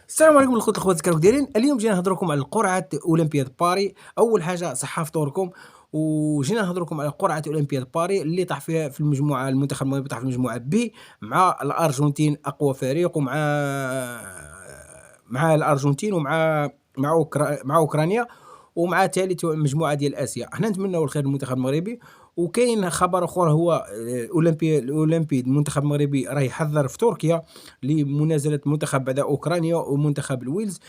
السلام عليكم الخوت الخوات كيراكم دايرين. اليوم جينا نهضر لكم على قرعه اولمبياد باري. اول حاجه صحه فطوركم، وجينا نهضر لكم على قرعه اولمبياد باري اللي طاح فيها في المجموعه. المنتخب المغربي طاح في المجموعه بي مع الارجنتين اقوى فريق، مع الارجنتين مع اوكرانيا، ومع ثالث مجموعه ديال اسيا. حنا نتمنوا الخير للمنتخب المغربي. وكاين خبر اخر هو الاولمبي المنتخب المغربي راه يحضر في تركيا لمنازله منتخب بعد اوكرانيا ومنتخب الويلز.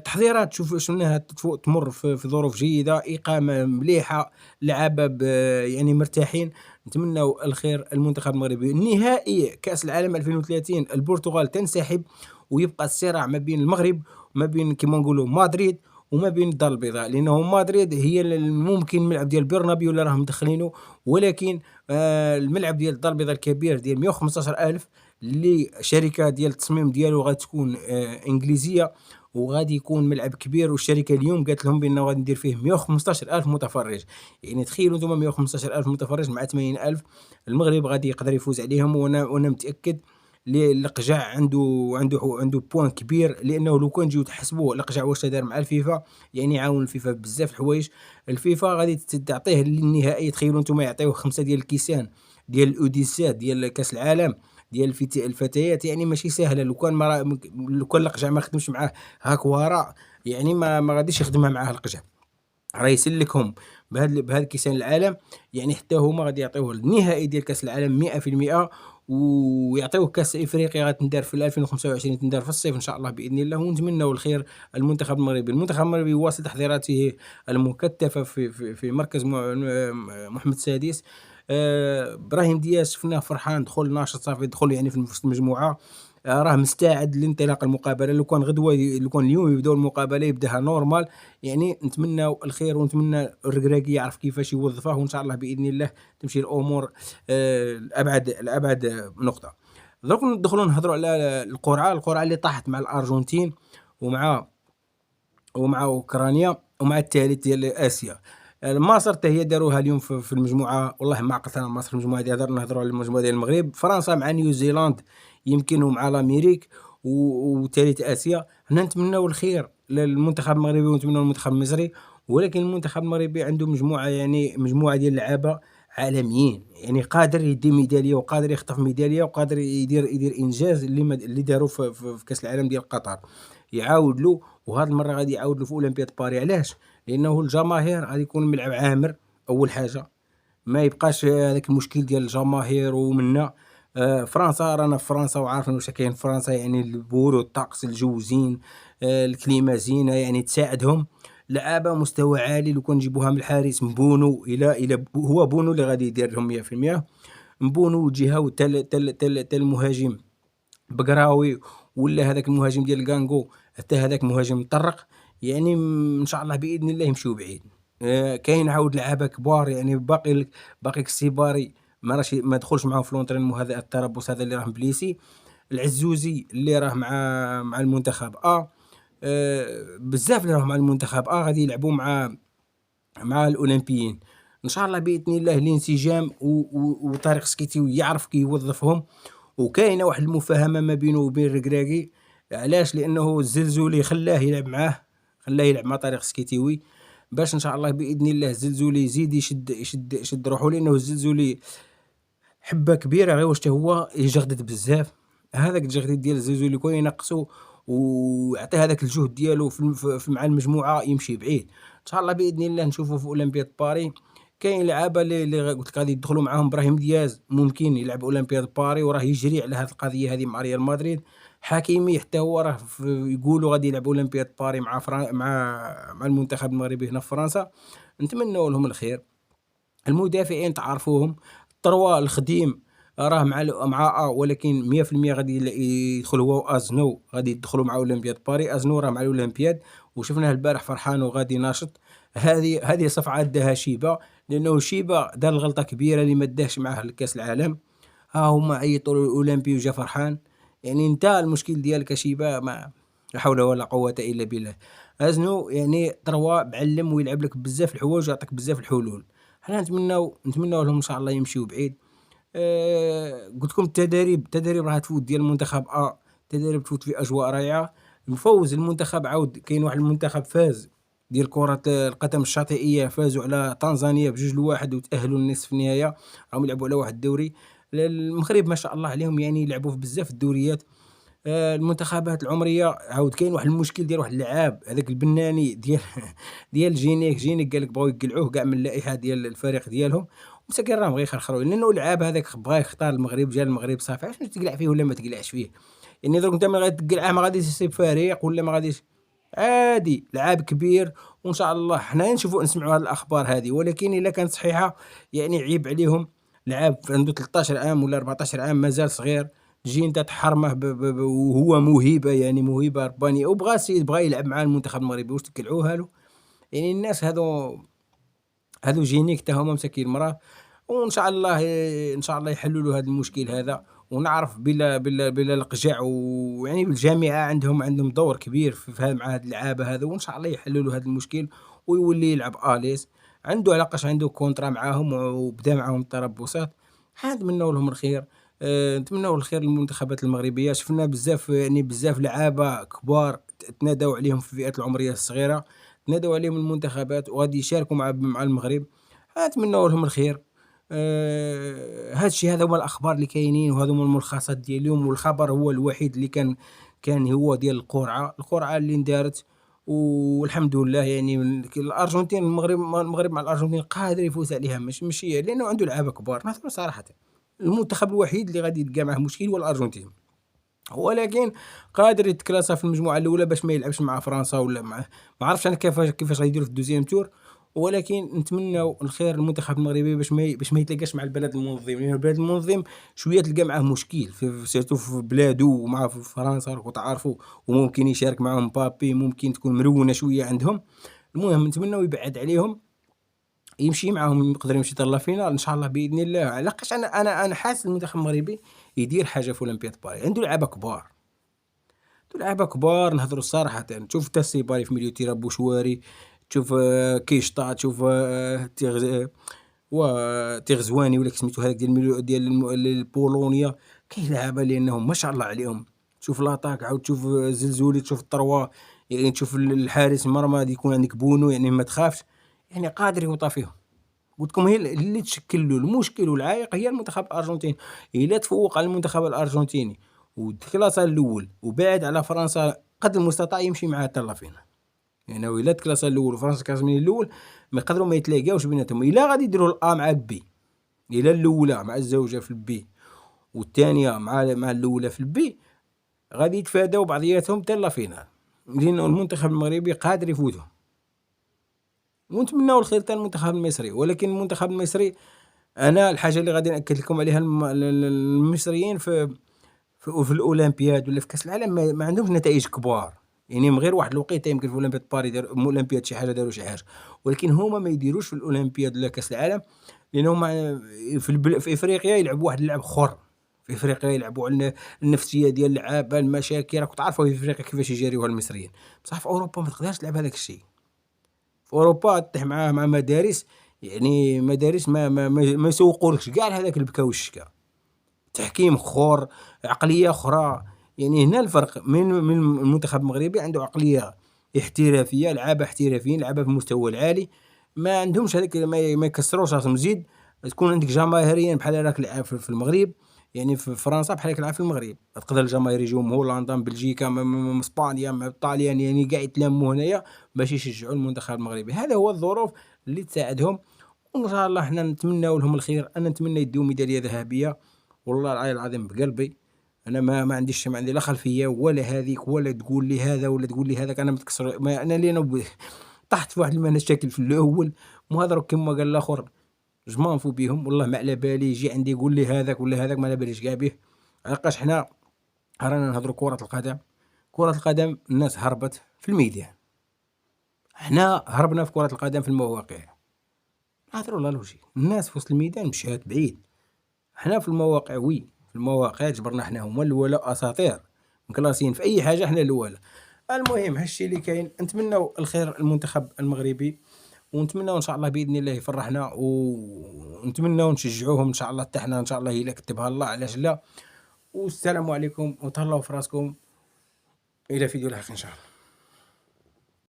تحضيرات شوف شفناها تمر في ظروف جيده، اقامه مليحه، لعابه يعني مرتاحين. نتمنوا الخير المنتخب المغربي. النهائي كاس العالم 2030 البرتغال تنسحب، ويبقى الصراع ما بين المغرب وما بين كما نقولوا مدريد وما بين الدار البيضاء، لانه مدريد هي ممكن الملعب ديال برنابيو اللي راهم مدخلينه، ولكن الملعب ديال الدار البيضاء الكبير ديال 115,000 اللي شركه ديال التصميم ديالو غتكون انجليزيه، وغادي يكون ملعب كبير. والشركه اليوم قالت لهم بانه غادي ندير فيه 115,000 متفرج. يعني تخيلوا انتم 115,000 متفرج مع 80,000، المغرب غادي يقدر يفوز عليهم. وانا متاكد القجع عنده بوان كبير، لانه لو كان نجيو تحسبوا القجع واش دار مع الفيفا، يعني عاون الفيفا بزاف الحوايج. الفيفا غادي تعطيه للنهائي. تخيلوا انتم يعطيوه 5 ديال الكيسان ديال الاوديسات ديال كاس العالم ديال الفتيات، يعني ماشي سهله. لو كان القجع ما خدمش معاه هاك وراء، يعني ما غاديش يخدمها معاه القجع. راه يسلكهم بهاد كيسان العالم. يعني حتى هما غادي يعطيوه النهائي ديال كاس العالم 100%، ويعطيوه كاس افريقيا غتندار في 2025، تندار في الصيف ان شاء الله باذن الله. ونتمنوا الخير المنتخب المغربي. المنتخب المغربي واصل تحضيراته المكثفه في مركز محمد السادس. ابراهيم دياز شفناه فرحان، دخل ناشط صافي، دخل يعني في وسط المجموعه. راه مستعد لانطلاق المقابله. لو كان غدوه، لو كان اليوم يبداو المقابله يبداها نورمال. يعني نتمناو الخير، ونتمنى الركراكي يعرف كيفاش يوظفه، وان شاء الله باذن الله تمشي الامور لابعد نقطه. درك ندخلوا نهضروا على القرعه اللي طاحت مع الارجنتين ومع اوكرانيا ومع الثالث ديال اسيا. مصر حتى هي داروها اليوم في المجموعه. والله ما عقلت انا مصر في المجموعه ديال، نهضروا على المجموعه ديال المغرب، فرنسا مع نيوزيلاند، يمكنهم مع الامريك وثالث اسيا. حنا نتمناو الخير للمنتخب المغربي ونتمناو المنتخب المصري، ولكن المنتخب المغربي عنده مجموعه، يعني مجموعه ديال اللعابه عالميين، يعني قادر يدي ميداليه وقادر يخطف ميداليه وقادر يدير انجاز اللي داروا في كاس العالم ديال قطر. يعاود له، وهذه المره غادي يعاود له في اولمبياد باري. علاش؟ لانه الجماهير غادي يكون الملعب عامر. اول حاجه ما يبقاش هذاك المشكل ديال الجماهير ومنا. فرنسا، رانا في فرنسا وعارفين واش كاين في فرنسا، يعني البرود، الطقس، الجو زين، الكليمه زينه، يعني تساعدهم. لعابه مستوى عالي. لو كان نجيبوها من الحارس مبونو، الى هو بونو اللي غادي يدير لهم 100%. مبونو وجهه تل المهاجم بقراوي، ولا هذاك المهاجم ديال كانغو، حتى هذاك مهاجم مطرق. يعني ان شاء الله باذن الله يمشيو بعيد. كاين عاود لعابه كبار، يعني باقي السيباري ما دخلش معاهم في لونطرينمون، هذا التربص هذا اللي راه مبليسي. العزوزي اللي راه مع المنتخب بزاف اللي راه مع المنتخب غادي يلعبوا مع الاولمبيين. ان شاء الله باذن الله الانسجام وطارق سكيتي يعرف كي يوظفهم. وكاينه واحد المفاهمه ما بينه وبين الركراكي. علاش؟ لانه الزلزولي خلاه يلعب معاه، خلاه يلعب مع طارق سكيتيوي، باش ان شاء الله باذن الله الزلزولي يزيد يشد روحه. لانه الزلزولي حبه كبيره، غير واش هو يجغدد بزاف. هذاك الجغديد ديال الزلزولي كون ينقصو ويعطي هذاك الجهد ديالو مع المجموعه يمشي بعيد. ان شاء الله باذن الله نشوفه في اولمبياد باري. كاين لعابه اللي قلت لك غادي يدخلوا معاهم. ابراهيم دياز ممكن يلعب اولمبياد باري، وراه يجري على هذه القضيه هذه مع ريال مدريد. حكيمي حتى هو راه يقولوا غادي يلعب اولمبياد باري مع المنتخب المغربي هنا في فرنسا. نتمنوا لهم الخير. المدافعين تعرفوهم، طروا الخديم راه ولكن 100% غادي يدخل هو وازنو، غادي يدخلوا مع اولمبياد باري. ازنو راه مع الاولمبياد وشفناه البارح فرحان وغادي ناشط. هذه صفعه داها شيبه، لانه شيبه دار الغلطه كبيره اللي ما داهش معاه لكاس العالم. ها هما عيطوا له الاولمبي وجا فرحان. يعني انت المشكل ديالك شيبه، ما لا حول ولا قوه الا بالله. ازنو يعني تروا معلم ويلعب لك بزاف الحوايج ويعطيك بزاف الحلول. حنا نتمناو لهم ان شاء الله يمشيو بعيد. قلت لكم التدريب راه تفوت ديال المنتخب التدريب تفوت في اجواء رائعه. فوز المنتخب عاود كاين واحد المنتخب فاز ديال كرة القدم الشاطئية، فازوا على تنزانيا ب2-1 وتأهلوا لنصف النهائي، راهم يلعبوا على واحد الدوري. المغرب ما شاء الله عليهم يعني يلعبوا في بزاف الدوريات. المنتخبات العمرية عاود كاين واحد المشكل ديال واحد اللعاب هذاك البناني ديال ديال جينيك قال لك بغاو يقلعوه كاع من اللائحة ديال الفريق ديالهم، ومساكين راهم غير يخرخروا لأنه اللعاب هذاك بغا يختار المغرب، جا المغرب صافي علاش تقلع فيه ولا ما تقلعش فيه. يعني دروك أنت ملي غتقلعه ما غاديش يصيب فريق ولا ما غاديش، عادي لعاب كبير. وإن شاء الله حنايا نشوفوا نسمعوا هاد الأخبار هذه، ولكن إلا كانت صحيحة يعني عيب عليهم. لعاب عنده 13 عام ولا 14 عام مازال صغير، تجي أنت تحرمه وهو موهبة، يعني موهبة ربانية، وبغا بغا يلعب مع المنتخب المغربي، واش تقلعوها له؟ يعني الناس هادو جينيك حتى هما مساكين مراه. وإن شاء الله إن شاء الله يحلوا له هذا المشكل هذا. ونعرف بلا القجع، ويعني الجامعة عندهم دور كبير مع هاد اللعابة هذا، وإن شاء الله يحلوا له هذا المشكل ويولي يلعب آليس. عنده علاقاش عنده كونترا معاهم وبدا معاهم التربصات. نتمنوا لهم الخير. نتمنوا الخير للمنتخبات المغربية. شفنا بزاف يعني بزاف لعابة كبار تنادوا عليهم في الفئات العمرية الصغيرة، تنادوا عليهم المنتخبات وغادي يشاركوا مع المغرب. نتمنوا لهم الخير. هاد الشي هذا هما الأخبار اللي كاينين، وهادو هما الملخصات ديال اليوم. والخبر هو الوحيد اللي كان هو ديال القرعة اللي اندارت، والحمد لله. يعني الأرجنتين المغرب مع الأرجنتين قادر يفوز عليها، ماشي لأنه عنده لعابة كبار. نهضروا صراحةً، المنتخب الوحيد اللي غادي يلقى معاه مشكل هو الأرجنتين، ولكن قادر يتكلاسا في المجموعة الأولى باش ما يلعبش مع فرنسا ولا ما عرفتش أنا كيفاش غيديروا في الدوزيام تور. ولكن نتمناو الخير للمنتخب المغربي باش ما يتلاقاش مع البلد المنظم، لأن البلد المنظم شوية تلقى معاه مشكل سيرتو في بلادو ومع في فرنسا راكم تعرفوا، وممكن يشارك معاهم مبابي، ممكن تكون مرونة شوية عندهم. المهم نتمناو يبعد عليهم، يمشي معاهم، يقدر يمشي حتى لافينال إن شاء الله بإذن الله. علاقاش أنا حاسس المنتخب المغربي يدير حاجة في أولمبياد باريس. عنده لعابة كبار، نهضروا صراحةً. تشوف حتى السيباري في ميليو تيران، بوشواري، تشوف كيشطا، تشوف تيغزواني ولا سميتو هذاك ديال بولونيا. كاين لعابة لأنهم ما شاء الله عليهم. تشوف لاطاك، عاود تشوف زلزولي، تشوف الطروا، يعني تشوف الحارس المرمى غادي يكون عندك بونو، يعني ما تخافش، يعني قادر يوطى فيهم. قلت لكم هي اللي تشكل له المشكل والعائق هي المنتخب الأرجنتيني. إلا تفوق على المنتخب الأرجنتيني وتكلاسا الأول وبعد على فرنسا، قدر المستطاع يمشي معاها حتى لافينال. يعني إلا تكلاسا الأول وفرنسا كاس من الأول ما يقدروا ما يتلاقاوش بيناتهم. إلا غادي يديروا الأ مع البي، إلا الأولى مع الزوجة في البي والثانية مع الأولى في البي، غادي يتفاداو بعضياتهم حتى لافينال، لأن المنتخب المغربي قادر يفوتهم. ونتمناو الخير حتى للمنتخب المصري. ولكن المنتخب المصري، أنا الحاجة اللي غادي نأكد لكم عليها، المصريين في الأولمبياد ولا في كأس العالم ما عندهمش نتائج كبار. يعني من غير واحد الوقيته يمكن في أولمبياد باريس أولمبياد شي حاجة داروا شي حاجة، ولكن هما ما يديروش في الأولمبياد ولا كأس العالم، لأن هما في إفريقيا يلعبوا واحد اللعب آخر. في إفريقيا يلعبوا على النفسية ديال اللعابة، المشاكل. راكم تعرفوا في إفريقيا كيفاش يجاريوها المصريين، بصح في أوروبا ما تقدرش تلعب هذاك الشيء. في أوروبا طيح مع مدارس، يعني مدارس ما يسوقولكش كاع لهذاك البكا والشكا. تحكيم اخر، عقلية أخرى. يعني هنا الفرق من المنتخب المغربي، عنده عقلية احترافية، لعابة احترافيين، لعابة في المستوى العالي، ما عندهمش هذيك، ما يكسروش راسهم. زيد تكون عندك جماهيريا بحال راك لعاب في المغرب، يعني في فرنسا بحال راك لعاب في المغرب. تقدر الجماهير يجيو من هولندا، من بلجيكا، من اسبانيا، من الطاليان، يعني كاع يتلموا هنايا باش يشجعوا المنتخب المغربي. هذا هو الظروف اللي تساعدهم. وان شاء الله حنا نتمناو لهم الخير. انا نتمنى يديو ميدالية ذهبية، والله العلي العظيم بقلبي. انا ما عندي لا خلفيه ولا هذيك، ولا تقول لي هذا ولا تقول لي هذاك. انا متكسر، ما انا اللي طحت في واحد المشاكل في الاول، مهضر كما قال الاخر جمانفو بهم، والله ما على بالي. يجي عندي يقول لي هذاك ولا هذاك، ما على باليش كاع به. علاش حنا رانا نهضروا كرة القدم. كرة القدم الناس هربت في الميدان، حنا هربنا في كرة القدم في المواقع. نهضروا لا لوجيك، الناس في وسط الميدان مشات بعيد، حنا في المواقع في المواقع جبرنا. حنا هما الأولى، أساطير مكلاسين في أي حاجة، حنا الأولى. المهم هالشي اللي كاين. نتمناو الخير المنتخب المغربي، ونتمناو إن شاء الله بإذن الله يفرحنا، ونتمناو نشجعوهم إن شاء الله حتى حنا إن شاء الله إلا كتبها الله، علاش لا. والسلام عليكم وتهلاو في راسكم. الى فيديو لاحق ان شاء الله.